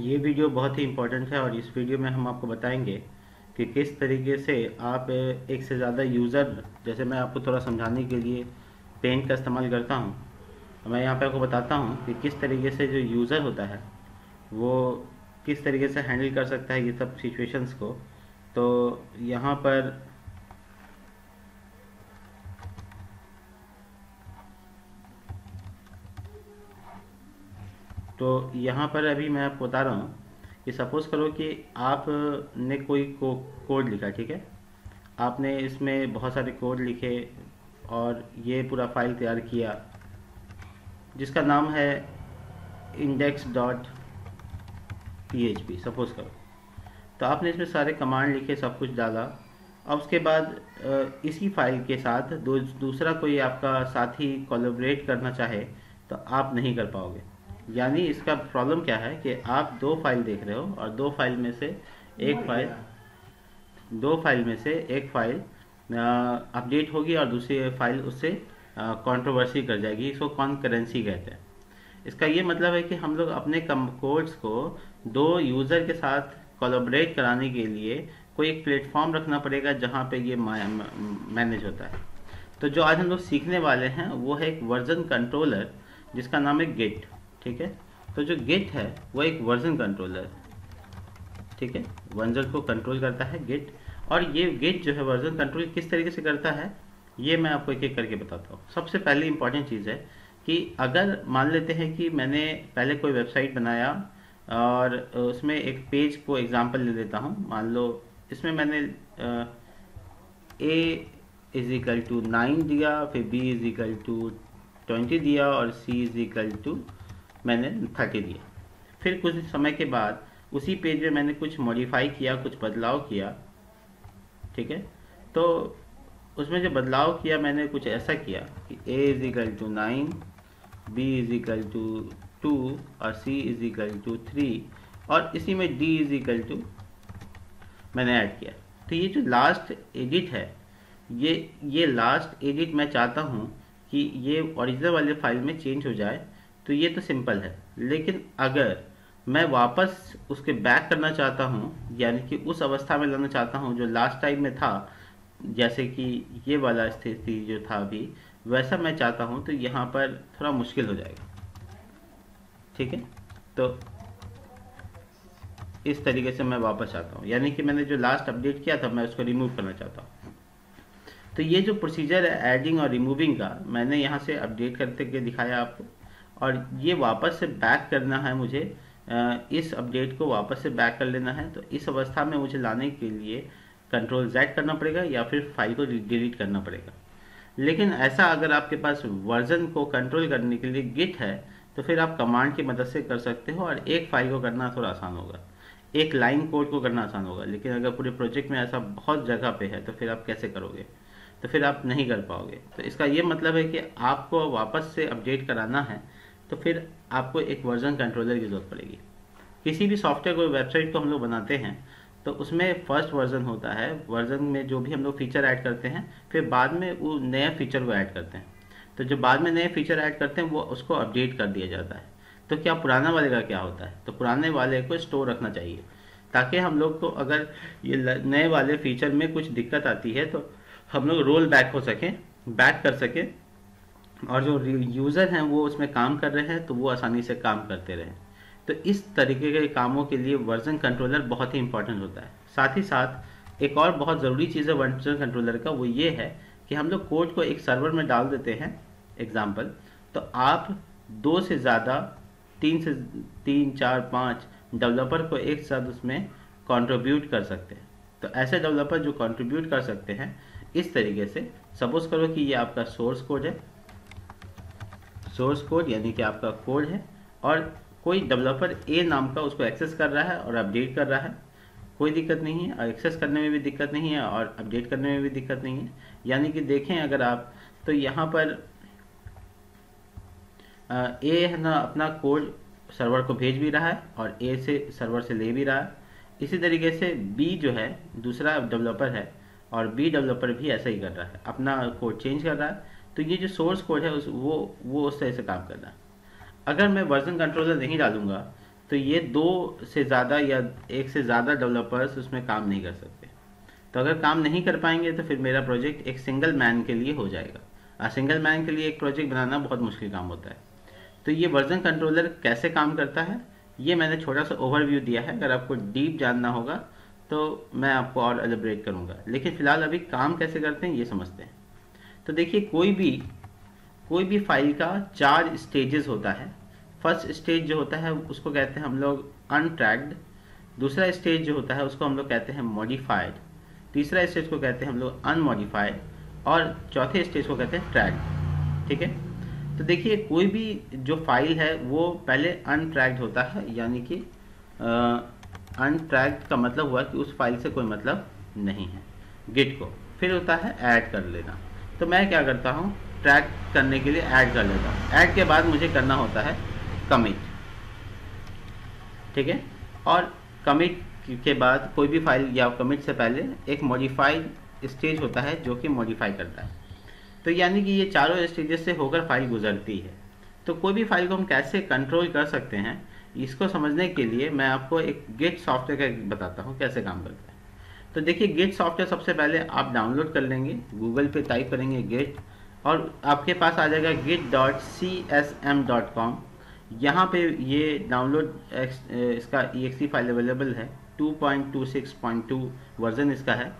ये वीडियो बहुत ही इम्पोर्टेंट है और इस वीडियो में हम आपको बताएंगे कि किस तरीके से आप एक से ज़्यादा यूज़र, जैसे मैं आपको थोड़ा समझाने के लिए पेंट का इस्तेमाल करता हूँ, तो मैं यहाँ पे आपको बताता हूँ कि किस तरीके से जो यूज़र होता है वो किस तरीके से हैंडल कर सकता है ये सब सिचुएशंस को। तो यहाँ पर अभी मैं आपको बता रहा हूँ कि सपोज़ करो कि आपने कोई कोड लिखा, ठीक है। आपने इसमें बहुत सारे कोड लिखे और ये पूरा फाइल तैयार किया जिसका नाम है index.php सपोज़ करो। तो आपने इसमें सारे कमांड लिखे, सब कुछ डाला। अब उसके बाद इसी फाइल के साथ दूसरा कोई आपका साथी कोलैबोरेट करना चाहे तो आप नहीं कर पाओगे। यानी इसका प्रॉब्लम क्या है कि आप दो फाइल देख रहे हो और दो फाइल में से एक फाइल अपडेट होगी और दूसरी फाइल उससे कंट्रोवर्सी कर जाएगी। इसको कॉन्करेंसी कहते हैं। इसका ये मतलब है कि हम लोग अपने कोड्स को दो यूज़र के साथ कोलैबोरेट कराने के लिए कोई एक प्लेटफॉर्म रखना पड़ेगा जहाँ पे ये मैनेज होता है। तो जो आज हम लोग सीखने वाले हैं वो है एक वर्जन कंट्रोलर जिसका नाम है गिट, ठीक है। तो जो गिट है वो एक वर्जन कंट्रोलर, ठीक है, वर्जन को कंट्रोल करता है गिट। और ये गिट जो है वर्जन कंट्रोल किस तरीके से करता है ये मैं आपको एक एक करके बताता हूँ। सबसे पहले इंपॉर्टेंट चीज़ है कि अगर मान लेते हैं कि मैंने पहले कोई वेबसाइट बनाया और उसमें एक पेज को एग्जांपल ले लेता हूँ। मान लो इसमें मैंने a इज इक्वल टू 9 दिया, फिर b इज इक्वल टू 20 दिया और c इज इक्वल टू मैंने 30 दिया। फिर कुछ समय के बाद उसी पेज में मैंने कुछ मॉडिफाई किया, कुछ बदलाव किया, ठीक है। तो उसमें जो बदलाव किया मैंने कुछ ऐसा किया कि a is equal to 9, b is equal to 2 और c इज इक्वल टू 3 और इसी में d इज इक्वल टू मैंने ऐड किया। तो ये जो लास्ट एडिट है ये लास्ट एडिट मैं चाहता हूँ कि ये ओरिजिनल वाले फाइल में चेंज हो जाए। तो ये तो सिंपल है, लेकिन अगर मैं वापस उसके बैक करना चाहता हूँ, यानी कि उस अवस्था में लाना चाहता हूँ जो लास्ट टाइम में था, जैसे कि ये वाला स्थिति जो था अभी वैसा मैं चाहता हूँ, तो यहाँ पर थोड़ा मुश्किल हो जाएगा, ठीक है। तो इस तरीके से मैं वापस आता हूँ, यानी कि मैंने जो लास्ट अपडेट किया था मैं उसको रिमूव करना चाहता हूँ। तो ये जो प्रोसीजर है ऐडिंग और रिमूविंग का, मैंने यहाँ से अपडेट करते हुए दिखाया आपको। और ये वापस से बैक करना है मुझे, इस अपडेट को वापस से बैक कर लेना है। तो इस अवस्था में मुझे लाने के लिए कंट्रोल Z करना पड़ेगा या फिर फाइल को डिलीट करना पड़ेगा। लेकिन ऐसा अगर आपके पास वर्जन को कंट्रोल करने के लिए गिट है तो फिर आप कमांड की मदद से कर सकते हो और एक फाइल को करना थोड़ा आसान होगा, एक लाइन कोड को करना आसान होगा। लेकिन अगर पूरे प्रोजेक्ट में ऐसा बहुत जगह पे है तो फिर आप कैसे करोगे, तो फिर आप नहीं कर पाओगे। तो इसका ये मतलब है कि आपको वापस से अपडेट कराना है तो फिर आपको एक वर्जन कंट्रोलर की ज़रूरत पड़ेगी। किसी भी सॉफ्टवेयर को, वेबसाइट को हम लोग बनाते हैं तो उसमें फर्स्ट वर्जन होता है। वर्जन में जो भी हम लोग फीचर ऐड करते हैं फिर बाद में वो नया फीचर को ऐड करते हैं। तो जो बाद में नए फीचर ऐड करते हैं वो उसको अपडेट कर दिया जाता है। तो क्या पुराना वाले का क्या होता है, तो पुराने वाले को स्टोर रखना चाहिए ताकि हम लोग को अगर ये नए वाले फीचर में कुछ दिक्कत आती है तो हम लोग रोल बैक हो सकें, बैक कर सकें, और जो यूज़र हैं वो उसमें काम कर रहे हैं तो वो आसानी से काम करते रहें। तो इस तरीके के कामों के लिए वर्जन कंट्रोलर बहुत ही इंपॉर्टेंट होता है। साथ ही साथ एक और बहुत ज़रूरी चीज़ है वर्जन कंट्रोलर का, वो ये है कि हम लोग कोड को एक सर्वर में डाल देते हैं एग्जाम्पल, तो आप 2 से ज़्यादा 3 4 5 डेवलपर को एक साथ उसमें कंट्रीब्यूट कर सकते हैं। तो ऐसे डेवलपर जो कंट्रीब्यूट कर सकते हैं इस तरीके से, सपोज करो कि ये आपका सोर्स कोड है, सोर्स कोड यानी कि आपका कोड है और कोई डेवलपर ए नाम का उसको एक्सेस कर रहा है और अपडेट कर रहा है। कोई दिक्कत नहीं है, और एक्सेस करने में भी दिक्कत नहीं है और अपडेट करने में भी दिक्कत नहीं है। यानी कि देखें अगर आप, तो यहाँ पर ए है ना अपना कोड सर्वर को भेज भी रहा है और ए से सर्वर से ले भी रहा है। इसी तरीके से बी जो है दूसरा डेवलपर है और बी डेवलपर भी ऐसा ही कर रहा है, अपना कोड चेंज कर रहा है। तो ये जो सोर्स कोड है वो उस तरह से काम कर रहा है। अगर मैं वर्जन कंट्रोलर नहीं डालूंगा तो ये 2 से ज़्यादा या 1 से ज़्यादा डेवलपर्स उसमें काम नहीं कर सकते। तो अगर काम नहीं कर पाएंगे तो फिर मेरा प्रोजेक्ट एक सिंगल मैन के लिए हो जाएगा। सिंगल मैन के लिए एक प्रोजेक्ट बनाना बहुत मुश्किल काम होता है। तो ये वर्जन कंट्रोलर कैसे काम करता है, ये मैंने छोटा सा ओवरव्यू दिया है। अगर आपको डीप जानना होगा तो मैं आपको और एलिब्रेट करूँगा, लेकिन फ़िलहाल अभी काम कैसे करते हैं ये समझते हैं। तो देखिए, कोई भी फाइल का 4 स्टेजेस होता है। फर्स्ट स्टेज जो होता है उसको कहते हैं हम लोग अनट्रैक्ड, दूसरा स्टेज जो होता है उसको हम लोग कहते हैं मॉडिफाइड, तीसरा स्टेज को कहते हैं हम लोग अनमॉडिफाइड, और चौथे स्टेज को कहते हैं ट्रैक्ड। ठीक है, तो देखिए कोई भी जो फाइल है वो पहले अनट्रैक्ड होता है, यानी कि अनट्रैक्ड का मतलब हुआ कि उस फाइल से कोई मतलब नहीं है गिट को। फिर होता है ऐड कर लेना। तो मैं क्या करता हूँ, ट्रैक करने के लिए ऐड कर लेता हूँ। ऐड के बाद मुझे करना होता है कमिट। ठीक है, और कमिट के बाद कोई भी फाइल या कमिट से पहले एक मॉडिफाइड स्टेज होता है जो कि मॉडिफाई करता है। तो यानी कि ये चारों स्टेजेस से होकर फाइल गुजरती है। तो कोई भी फाइल को हम कैसे कंट्रोल कर सकते हैं, इसको समझने के लिए मैं आपको एक गिट सॉफ्टवेयर का बताता हूँ कैसे काम करता है। तो देखिए, गिट सॉफ्टवेयर सबसे पहले आप डाउनलोड कर लेंगे, गूगल पे टाइप करेंगे गिट, और आपके पास आ जाएगा git.csm.com। यहाँ पे ये डाउनलोड इसका exe फाइल अवेलेबल है, 2.26.2 वर्जन इसका है।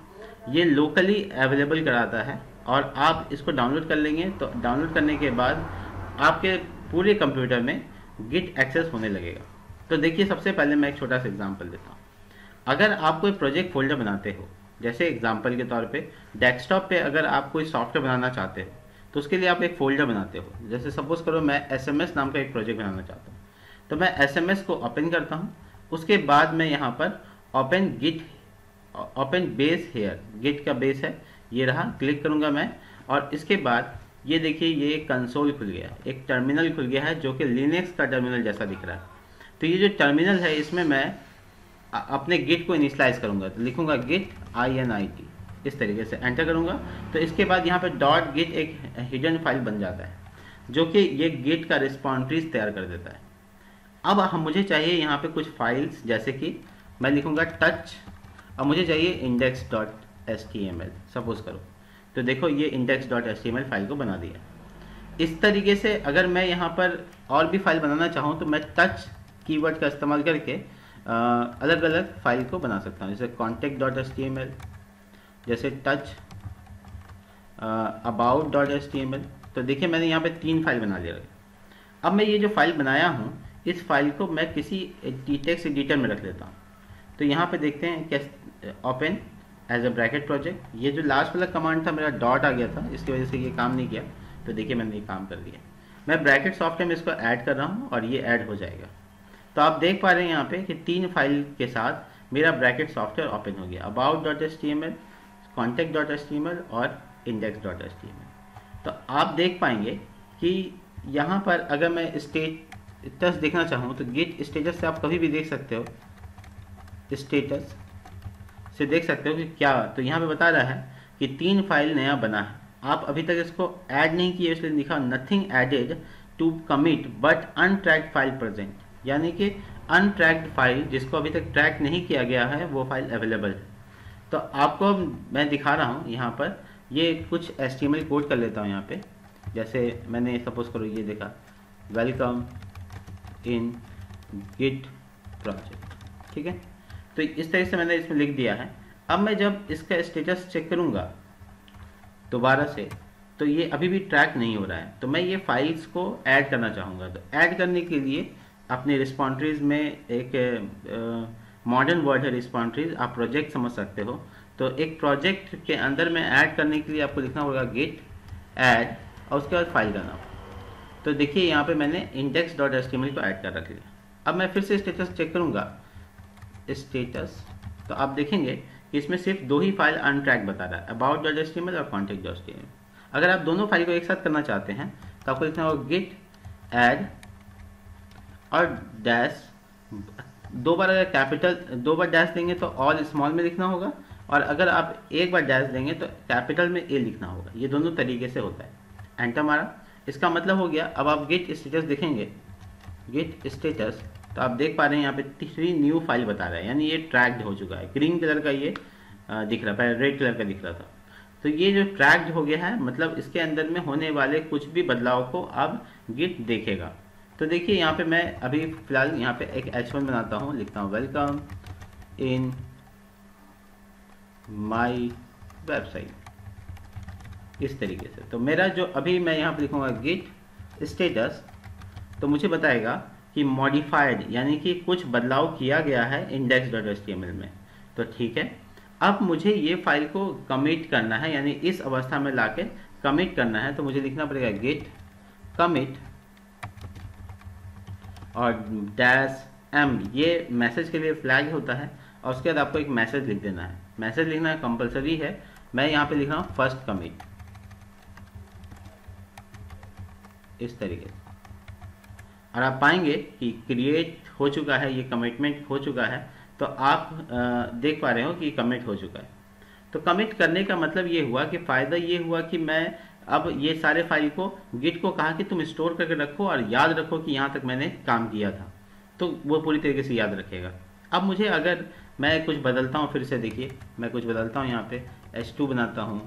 ये लोकली अवेलेबल कराता है और आप इसको डाउनलोड कर लेंगे। तो डाउनलोड करने के बाद आपके पूरे कंप्यूटर में गिट एक्सेस होने लगेगा। तो देखिए, सबसे पहले मैं एक छोटा सा एग्जांपल देता हूँ। अगर आप कोई प्रोजेक्ट फोल्डर बनाते हो, जैसे एग्जांपल के तौर पे डेस्कटॉप पे अगर आप कोई सॉफ्टवेयर बनाना चाहते हो तो उसके लिए आप एक फोल्डर बनाते हो। जैसे सपोज करो मैं SMS नाम का एक प्रोजेक्ट बनाना चाहता हूँ, तो मैं SMS को ओपन करता हूँ। उसके बाद मैं यहाँ पर ओपन बेस हेयर, गिट का बेस है ये रहा, क्लिक करूँगा मैं। और इसके बाद ये देखिए, ये एक कंसोल खुल गया, एक टर्मिनल खुल गया है जो कि लिनक्स का टर्मिनल जैसा दिख रहा है। तो ये जो टर्मिनल है इसमें मैं अपने गिट को इनिशियलाइज करूँगा। तो लिखूँगा गिट INIT, इस तरीके से एंटर करूँगा। तो इसके बाद यहाँ पे .git एक हिडन फाइल बन जाता है जो कि ये गिट का रिस्पॉन्ट्रीज तैयार कर देता है। अब मुझे चाहिए यहाँ पे कुछ फाइल्स, जैसे कि मैं लिखूँगा टच, और मुझे चाहिए index.html सपोज करो। तो देखो, ये index.html फाइल को बना दिया। इस तरीके से अगर मैं यहाँ पर और भी फाइल बनाना चाहूँ तो मैं टच कीवर्ड का इस्तेमाल करके अलग अलग फाइल को बना सकता हूँ, जैसे contact.html, जैसे टच about.html। तो देखिए, मैंने यहाँ पे 3 फाइल बना लिया। अब मैं ये जो फाइल बनाया हूँ इस फाइल को मैं किसी टेक्स्ट एडिटर में रख लेता हूँ। तो यहाँ पे देखते हैं कैसे, open as a bracket project. ये जो लास्ट वाला कमांड था मेरा डॉट आ गया था, इसकी वजह से ये काम नहीं किया। तो देखिए, मैंने ये काम कर दिया। मैं ब्रैकेट सॉफ्टवेयर में इसको ऐड कर रहा हूँ और ये ऐड हो जाएगा। तो आप देख पा रहे हैं यहाँ पे कि 3 फाइल के साथ मेरा ब्रैकेट सॉफ्टवेयर ओपन हो गया, about.html, contact.html और index.html। तो आप देख पाएंगे कि यहाँ पर अगर मैं स्टेटस देखना चाहूँ तो गिट स्टेटस से आप कभी भी देख सकते हो, स्टेटस से देख सकते हो कि क्या। तो यहाँ पे बता रहा है कि 3 फाइल नया बना है। आप अभी तक इसको ऐड नहीं किए, इसलिए लिखा nothing added to commit but untracked file present, यानी कि अनट्रैक्ड फाइल जिसको अभी तक ट्रैक नहीं किया गया है वो फाइल अवेलेबल है। तो आपको मैं दिखा रहा हूँ यहाँ पर, ये कुछ HTML कोड कर लेता हूँ यहाँ पे। जैसे मैंने सपोज करो ये देखा, वेलकम इन गिट प्रोजेक्ट। ठीक है, तो इस तरह से मैंने इसमें लिख दिया है। अब मैं जब इसका स्टेटस चेक करूँगा दोबारा से, तो ये अभी भी ट्रैक नहीं हो रहा है। तो मैं ये फाइल्स को ऐड करना चाहूँगा। तो ऐड करने के लिए अपने रिस्पॉन्ट्रीज में एक मॉडर्न वर्ड है रिस्पॉन्ट्रीज, आप प्रोजेक्ट समझ सकते हो। तो एक प्रोजेक्ट के अंदर में ऐड करने के लिए आपको लिखना होगा गिट ऐड और उसके बाद फाइल का नाम। तो देखिए, यहाँ पे मैंने index.html को ऐड कर रख लिया। अब मैं फिर से स्टेटस चेक करूँगा, स्टेटस, तो आप देखेंगे कि इसमें सिर्फ 2 ही फाइल अनट्रैक बता रहा है, about.html और contact.html। अगर आप दोनों फाइल को एक साथ करना चाहते हैं तो आपको लिखना होगा गिट ऐड और डैश। 2 बार अगर कैपिटल 2 बार डैश देंगे तो ऑल स्मॉल में लिखना होगा, और अगर आप 1 बार डैश देंगे तो कैपिटल में ए लिखना होगा। ये दोनों तरीके से होता है। एंटर मारा, इसका मतलब हो गया। अब आप गिट स्टेटस देखेंगे, गिट स्टेटस, तो तो आप देख पा रहे हैं यहाँ पे 3 न्यू फाइल बता रहा है, यानी ये ट्रैक्ड हो चुका है। ग्रीन कलर का ये दिख रहा, पहले रेड कलर का दिख रहा था। तो ये जो ट्रैक्ड हो गया है, मतलब इसके अंदर में होने वाले कुछ भी बदलाव को अब गिट देखेगा। तो देखिए यहाँ पे मैं अभी फिलहाल यहाँ पे एक H1 बनाता हूँ, लिखता हूँ वेलकम इन माई वेबसाइट, इस तरीके से। तो मेरा जो अभी मैं यहाँ पे लिखूँगा गिट स्टेटस, तो मुझे बताएगा कि मॉडिफाइड, यानी कि कुछ बदलाव किया गया है index.html में। तो ठीक है, अब मुझे ये फाइल को कमिट करना है, यानी इस अवस्था में लाके कमिट करना है। तो मुझे लिखना पड़ेगा गिट कमिट और -m, ये मैसेज के लिए फ्लैग होता है, और उसके बाद आपको एक मैसेज लिख देना है। मैसेज लिखना कंपलसरी है। मैं यहाँ पे लिख रहा हूँ फर्स्ट कमिट, इस तरीके से। और आप पाएंगे कि क्रिएट हो चुका है, ये कमिटमेंट हो चुका है। तो आप देख पा रहे हो कि कमिट हो चुका है। तो कमिट करने का मतलब ये हुआ कि फ़ायदा ये हुआ कि मैं अब ये सारे फाइल को गिट को कहा कि तुम स्टोर करके रखो और याद रखो कि यहाँ तक मैंने काम किया था, तो वो पूरी तरीके से याद रखेगा। अब मुझे अगर मैं कुछ बदलता हूँ, फिर से देखिए मैं कुछ बदलता हूँ, यहाँ पे H2 बनाता हूँ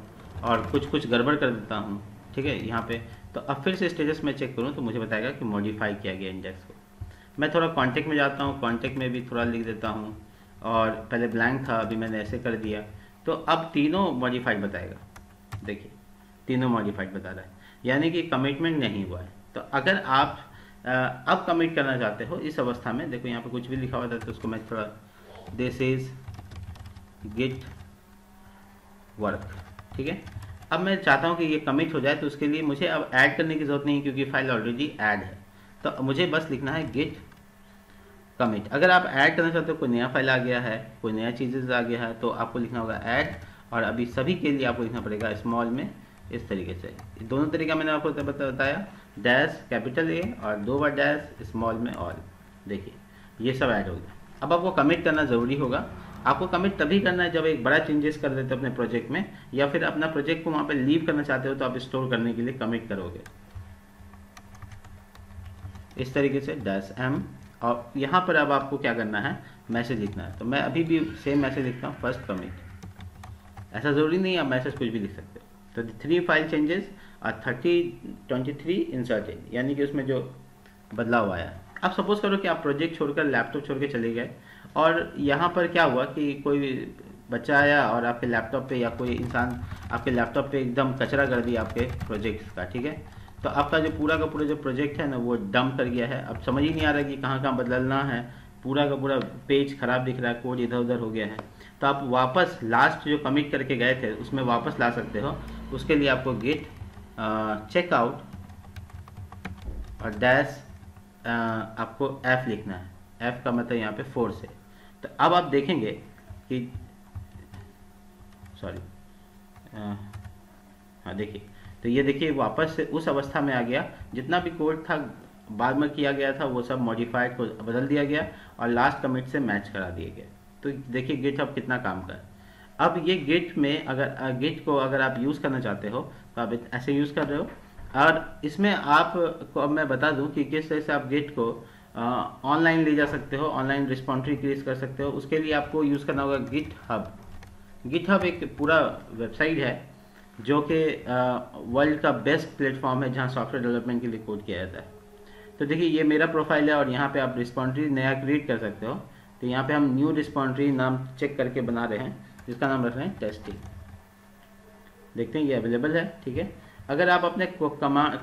और कुछ गड़बड़ कर देता हूँ, ठीक है यहाँ पे। तो अब फिर से स्टेटस में चेक करूँ तो मुझे बताएगा कि मॉडिफाई किया गया इंडेक्स को। मैं थोड़ा कॉन्टेक्ट में जाता हूँ, कॉन्टेक्ट में भी थोड़ा लिख देता हूँ, और पहले ब्लैंक था, अभी मैंने ऐसे कर दिया। तो अब तीनों मॉडिफाइड बताएगा, देखिए तीनों मॉडिफाइड बता रहा है, यानी कि कमिटमेंट नहीं हुआ है। तो अगर आप अब कमिट करना चाहते हो इस अवस्था में, देखो यहाँ पे कुछ भी लिखा हुआ था, तो उसको मैं थोड़ा दिस इज गिट वर्क, ठीक है। अब मैं चाहता हूँ कि ये कमिट हो जाए, तो उसके लिए मुझे अब ऐड करने की जरूरत नहीं है, क्योंकि फाइल ऑलरेडी ऐड है। तो मुझे बस लिखना है गिट कमिट। अगर आप ऐड करना चाहते हो, कोई नया फाइल आ गया है, कोई नया चीज़ेस आ गया है, तो आपको लिखना होगा ऐड, और अभी सभी के लिए आपको लिखना पड़ेगा स्मॉल में, इस तरीके से। दोनों तरीका मैंने आपको बताया, डैश कैपिटल ए और 2 बार डैश स्मॉल में ऑल। देखिए ये सब ऐड हो गया। अब आपको कमिट करना ज़रूरी होगा। आपको कमिट तभी करना है जब एक बड़ा चेंजेस कर देते हो अपने प्रोजेक्ट में, या फिर अपना प्रोजेक्ट को वहाँ पे लीव करना चाहते हो, तो आप स्टोर करने के लिए कमिट करोगे इस तरीके से -m। और यहाँ पर अब आपको क्या करना है, मैसेज लिखना है। तो मैं अभी भी सेम मैसेज लिखता हूँ फर्स्ट कमिट। ऐसा ज़रूरी नहीं है, आप मैसेज कुछ भी लिख सकते हो। तो 3 फाइल चेंजेस और 23 इंसर्टेड, यानी कि उसमें जो बदलाव आया। अब सपोज करो कि आप प्रोजेक्ट छोड़कर लैपटॉप छोड़ के चले गए, और यहाँ पर क्या हुआ कि कोई बच्चा आया और आपके लैपटॉप पे, या कोई इंसान आपके लैपटॉप पे एकदम कचरा कर दिया आपके प्रोजेक्ट का, ठीक है। तो आपका जो पूरा का पूरा जो प्रोजेक्ट है ना, वो डंप कर गया है। अब समझ ही नहीं आ रहा कि कहाँ कहाँ बदलना है, पूरा का पूरा पेज खराब दिख रहा है, कोड इधर उधर हो गया है। तो आप वापस लास्ट जो कमिट करके गए थे उसमें वापस ला सकते हो। उसके लिए आपको गिट चेकआउट और डैश आपको F लिखना है। F का मतलब यहाँ पे 4 से। तो अब आप देखेंगे कि सॉरी, हाँ देखिए, तो ये देखिए वापस से उस अवस्था में आ गया। जितना भी कोड था बाद में किया गया था, वो सब मॉडिफाइड को बदल दिया गया और लास्ट कमिट से मैच करा दिया गया। तो देखिए गिट अब कितना काम कर। अब ये गिट में अगर गिट को अगर आप यूज़ करना चाहते हो, तो आप ऐसे यूज़ कर रहे हो। और इसमें आपको अब मैं बता दूं कि किस तरह से आप गिट को ऑनलाइन ले जा सकते हो, ऑनलाइन रिस्पॉन्ट्री क्रिएट कर सकते हो। उसके लिए आपको यूज़ करना होगा गिट हब। गिट हब एक पूरा वेबसाइट है जो कि वर्ल्ड का बेस्ट प्लेटफॉर्म है जहाँ सॉफ्टवेयर डेवलपमेंट के लिए कोड किया जाता है। तो देखिए ये मेरा प्रोफाइल है और यहाँ पे आप रिस्पॉन्ट्री नया क्रिएट कर सकते हो। तो यहाँ पे हम न्यू रिस्पॉन्ट्री नाम चेक करके बना रहे हैं, जिसका नाम रख रहे हैं टेस्टिंग। देखते हैं ये अवेलेबल है, ठीक है। अगर आप अपने कमांड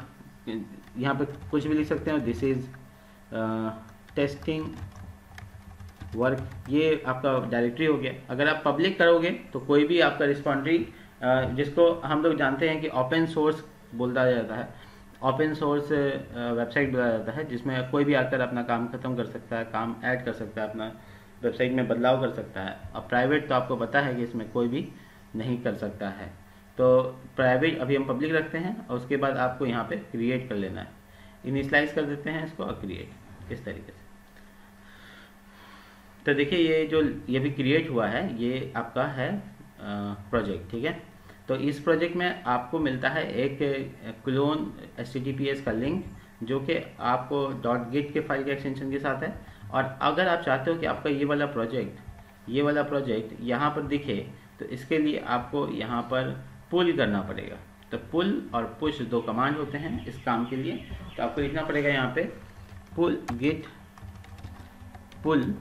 यहाँ पे कुछ भी लिख सकते हो, दिस इज टेस्टिंग वर्क, ये आपका डायरेक्टरी हो गया। अगर आप पब्लिक करोगे तो कोई भी आपका रिस्पॉन्ट्री, जिसको हम लोग जानते हैं कि ओपन सोर्स बोलता जाता है, ओपन सोर्स वेबसाइट बोला जाता है, जिसमें कोई भी आकर अपना काम खत्म कर सकता है, काम ऐड कर सकता है, अपना वेबसाइट में बदलाव कर सकता है। और प्राइवेट तो आपको पता है कि इसमें कोई भी नहीं कर सकता है। तो प्राइवेट अभी हम पब्लिक रखते हैं, और उसके बाद आपको यहाँ पे क्रिएट कर लेना है। इनिशियलाइज कर देते हैं इसको और क्रिएट, इस तरीके से। तो देखिए ये भी क्रिएट हुआ है, ये आपका है प्रोजेक्ट, ठीक है। तो इस प्रोजेक्ट में आपको मिलता है एक क्लोन HTTPS का लिंक, जो कि आपको .git के फाइल के एक्सटेंशन के साथ है, और अगर आप चाहते हो कि आपका ये वाला प्रोजेक्ट यहाँ पर दिखे, तो इसके लिए आपको यहाँ पर पुल करना पड़ेगा। तो पुल और पुश 2 कमांड होते हैं इस काम के लिए। तो आपको लिखना पड़ेगा यहाँ पे पुल गिट पुल।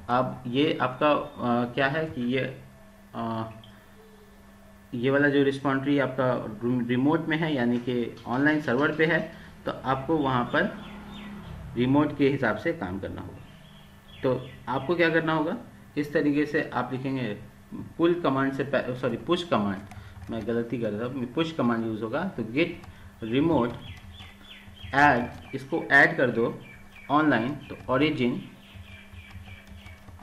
अब ये आपका क्या है कि ये वाला जो रिस्पॉन्ट्री आपका रिमोट में है, यानी कि ऑनलाइन सर्वर पे है, तो आपको वहाँ पर रिमोट के हिसाब से काम करना होगा। तो आपको क्या करना होगा, इस तरीके से आप लिखेंगे पुल कमांड से सॉरी पुश कमांड, मैं गलती कर रहा हूँ, पुश कमांड यूज़ होगा। तो गेट रिमोट ऐड, इसको ऐड कर दो ऑनलाइन, तो ओरिजिन,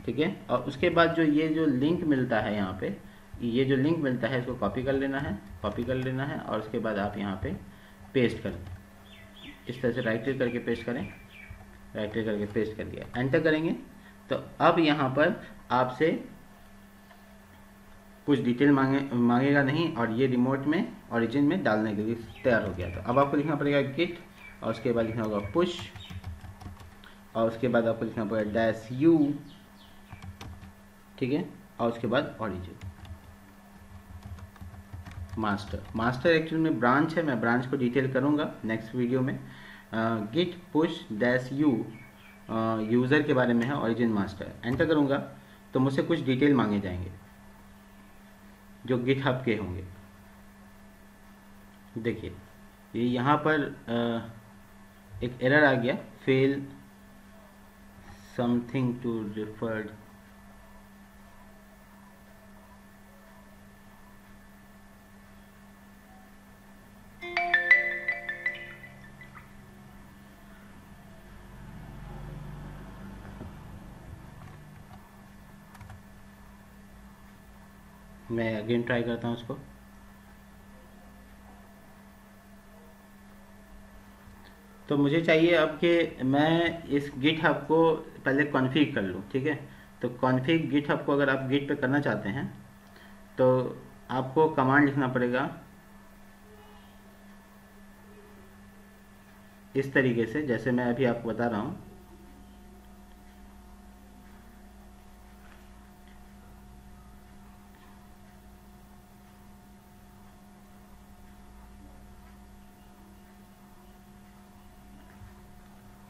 ठीक है। और उसके बाद जो ये जो लिंक मिलता है यहाँ पे, ये जो लिंक मिलता है इसको कॉपी कर लेना है और उसके बाद आप यहाँ पे पेस्ट कर दें। इस तरह से राइट क्लिक करके पेस्ट करें, राइट क्लिक करके पेस्ट कर दिया, एंटर करेंगे। तो अब यहाँ पर आपसे कुछ डिटेल मांगेगा नहीं, और ये रिमोट में ओरिजिन में डालने के लिए तैयार हो गया। तो अब आपको लिखना पड़ेगा गिट, और उसके बाद लिखना होगा पुश, और उसके बाद आपको लिखना पड़ेगा -u, ठीक है, और उसके बाद ओरिजिन मास्टर एक्चुअली में ब्रांच है, मैं ब्रांच को डिटेल करूँगा नेक्स्ट वीडियो में। गिट पुश -u यूज़र के बारे में है, ओरिजिन मास्टर, एंटर करूँगा तो मुझसे कुछ डिटेल मांगे जाएंगे जो गिटहब के होंगे। देखिए ये यहाँ पर एक एरर आ गया, फेल समथिंग टू रिफर्ड, मैं अगेन ट्राई करता हूँ उसको। तो मुझे चाहिए अब कि मैं इस गिटहब को पहले कॉन्फ़िग कर लूँ, ठीक है। तो कॉन्फ़िग गिटहब को अगर आप गिट पे करना चाहते हैं तो आपको कमांड लिखना पड़ेगा इस तरीके से, जैसे मैं अभी आपको बता रहा हूँ।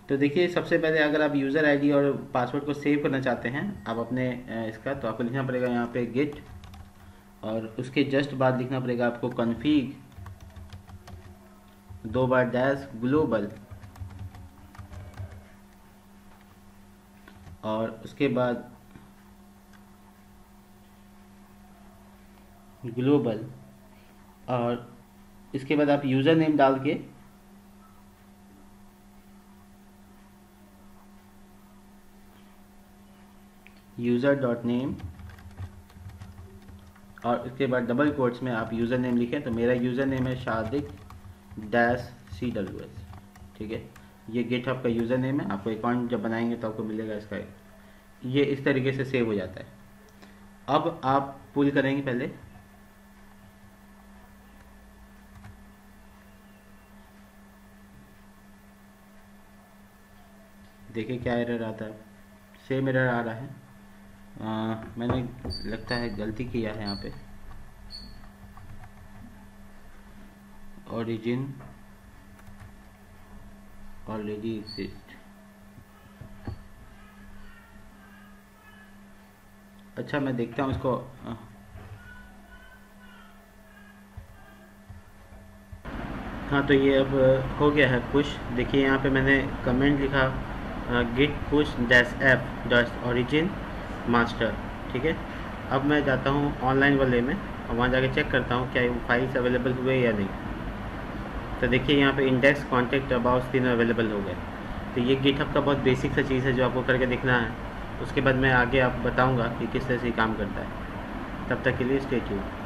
तो देखिए सबसे पहले अगर आप यूज़र आईडी और पासवर्ड को सेव करना चाहते हैं आप अपने इसका, तो आपको लिखना पड़ेगा यहाँ पे गिट, और उसके जस्ट बाद लिखना पड़ेगा आपको कॉन्फ़िग 2 बार डैश ग्लोबल, और उसके बाद ग्लोबल, और इसके बाद आप यूज़र नेम डाल के user.name, और उसके बाद डबल कोट्स में आप यूज़र नेम लिखें। तो मेरा यूज़र नेम है Shadik-CWS, ठीक है। ये गिटहब का यूज़र नेम है। आपको अकाउंट जब बनाएंगे तो आपको मिलेगा इसका, ये इस तरीके से सेव हो जाता है। अब आप पुल करेंगे पहले, देखिए क्या एरर आता है, सेम एरर आ रहा है। मैंने लगता है गलती किया है यहाँ पे, ओरिजिन ऑलरेडी एग्जिस्ट। अच्छा मैं देखता हूँ इसको। हाँ तो ये अब हो गया है पुश। देखिए यहाँ पे मैंने कमेंट लिखा गिट पुश -f-origin मास्टर, ठीक है। अब मैं जाता हूँ ऑनलाइन वाले में और वहाँ जाके चेक करता हूँ क्या फाइल्स अवेलेबल हुए या नहीं। तो देखिए यहाँ पे इंडेक्स कॉन्टेक्ट अबाउट 3 अवेलेबल हो गए। तो ये गिटहब का बहुत बेसिक सा चीज़ है जो आपको करके देखना है। उसके बाद मैं आगे आप बताऊँगा कि किस तरह से काम करता है। तब तक के लिए स्टे ट्यून्ड।